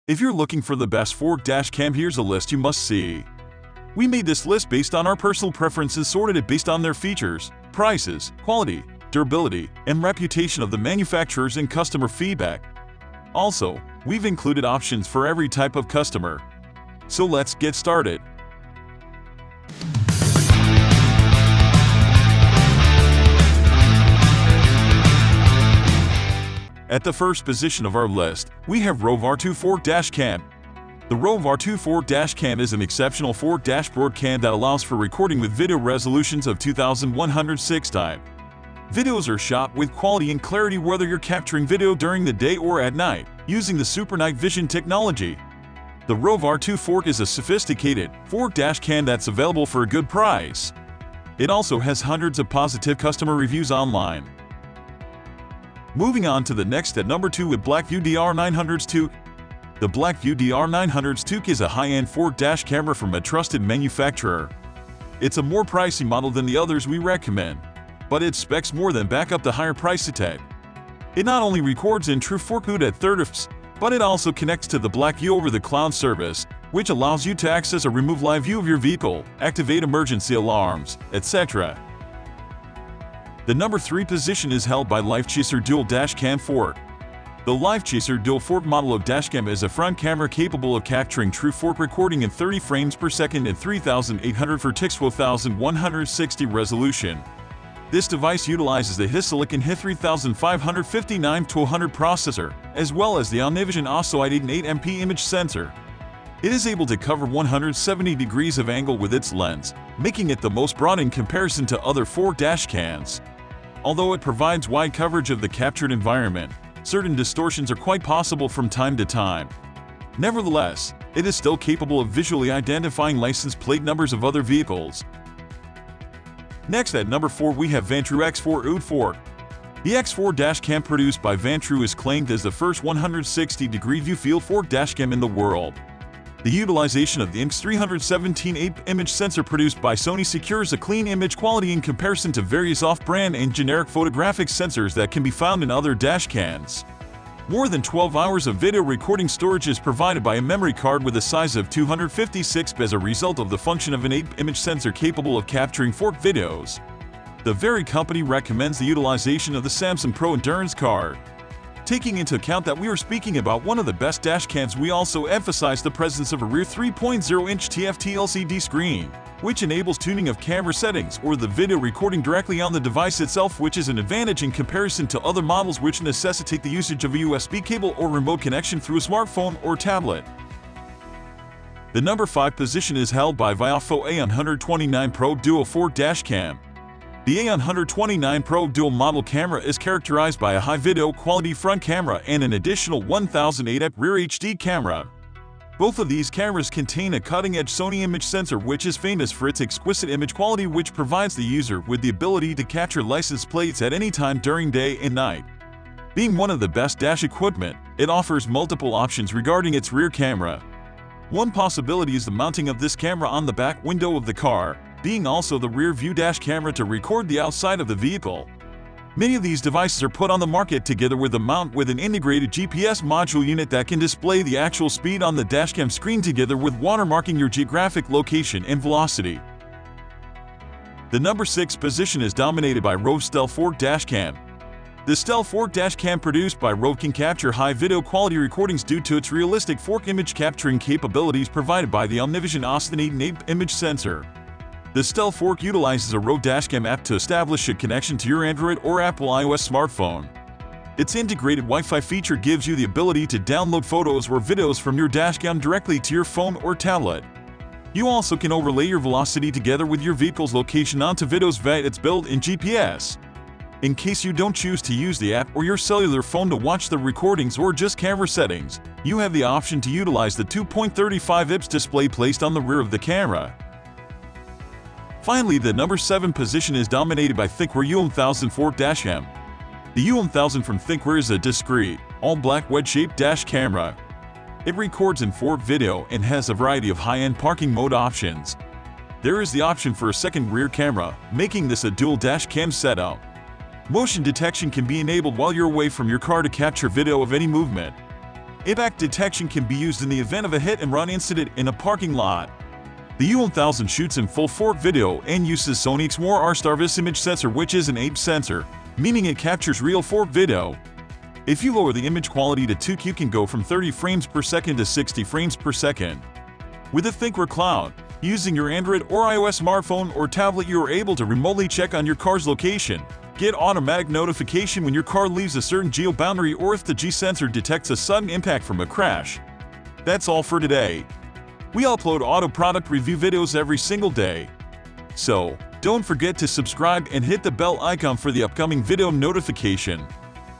If you're looking for the best Ford dash cam, here's a list you must see. We made this list based on our personal preferences, sorted it based on their features, prices, quality, durability, and reputation of the manufacturers and customer feedback. Also, we've included options for every type of customer. So let's get started. At the first position of our list, we have Rove R24 dash cam. The Rove R24 dash cam is an exceptional Ford dashboard cam that allows for recording with video resolutions of 2106x. Videos are shot with quality and clarity whether you're capturing video during the day or at night, using the Super Night Vision technology. The Rove R24 is a sophisticated Ford dash cam that's available for a good price. It also has hundreds of positive customer reviews online. Moving on to the next at number 2 with Blackvue DR900S-2CH. The Blackvue DR900S-2CH is a high-end Ford dash camera from a trusted manufacturer. It's a more pricey model than the others we recommend, but its specs more than back up the higher price tag. It not only records in true 4K at 30 fps, but it also connects to the Blackvue over the cloud service, which allows you to access or remove live view of your vehicle, activate emergency alarms, etc. The number 3 position is held by Lifechaser Dual Dash Cam 4. The Lifechaser Dual 4 model of dashcam is a front camera capable of capturing true 4K recording in 30 frames per second and 3840x 1160 resolution. This device utilizes the HiSilicon Hi3559-200 processor, as well as the OmniVision OSO 8 image sensor. It is able to cover 170 degrees of angle with its lens, making it the most broad in comparison to other Ford dash cams. Although it provides wide coverage of the captured environment, certain distortions are quite possible from time to time. Nevertheless, it is still capable of visually identifying license plate numbers of other vehicles. Next at number 4 we have Vantrue X4 UHD. The X4 dashcam produced by Vantrue is claimed as the first 160-degree view field Ford dashcam in the world. The utilization of the IMX317 image sensor produced by Sony secures a clean image quality in comparison to various off-brand and generic photographic sensors that can be found in other dashcams. More than 12 hours of video recording storage is provided by a memory card with a size of 256 as a result of the function of an 8-image sensor capable of capturing 4K videos. The very company recommends the utilization of the Samsung Pro Endurance card. Taking into account that we are speaking about one of the best dashcams, we also emphasize the presence of a rear 3.0-inch TFT LCD screen, which enables tuning of camera settings or the video recording directly on the device itself, which is an advantage in comparison to other models which necessitate the usage of a USB cable or remote connection through a smartphone or tablet. The number 5 position is held by VIOFO A129 Pro Dual 4 dashcam. The A129 Pro Dual model camera is characterized by a high video quality front camera and an additional 1008x rear HD camera. Both of these cameras contain a cutting-edge Sony image sensor which is famous for its exquisite image quality, which provides the user with the ability to capture license plates at any time during day and night. Being one of the best dash equipment, it offers multiple options regarding its rear camera. One possibility is the mounting of this camera on the back window of the car, being also the rear view dash camera to record the outside of the vehicle. Many of these devices are put on the market together with a mount with an integrated GPS module unit that can display the actual speed on the dashcam screen together with watermarking your geographic location and velocity. The number 6 position is dominated by Rove Stealth 4 dashcam. The Stealth 4 dashcam produced by Rove can capture high video quality recordings due to its realistic 4K image capturing capabilities provided by the OmniVision OSO 8 image sensor. The Stealth 4 utilizes a Rove dashcam app to establish a connection to your Android or Apple iOS smartphone. Its integrated Wi-Fi feature gives you the ability to download photos or videos from your dashcam directly to your phone or tablet. You also can overlay your velocity together with your vehicle's location onto videos via its built-in GPS. In case you don't choose to use the app or your cellular phone to watch the recordings or just camera settings, you have the option to utilize the 2.35-inch display placed on the rear of the camera. Finally, the number 7 position is dominated by THINKWARE U1004 dashcam. The U1000 from THINKWARE is a discreet, all-black wedge-shaped dash camera. It records in 4K video and has a variety of high-end parking mode options. There is the option for a second rear camera, making this a dual dash cam setup. Motion detection can be enabled while you're away from your car to capture video of any movement. Impact detection can be used in the event of a hit-and-run incident in a parking lot. The U1000 shoots in full 4K video and uses Sony's THINKWARE Starvis image sensor, which is an APE sensor, meaning it captures real 4K video. If you lower the image quality to 2K, you can go from 30 frames per second to 60 frames per second. With the THINKWARE Cloud, using your Android or iOS smartphone or tablet, you are able to remotely check on your car's location, get automatic notification when your car leaves a certain geo-boundary, or if the G-sensor detects a sudden impact from a crash. That's all for today. We upload auto product review videos every single day. So, don't forget to subscribe and hit the bell icon for the upcoming video notification.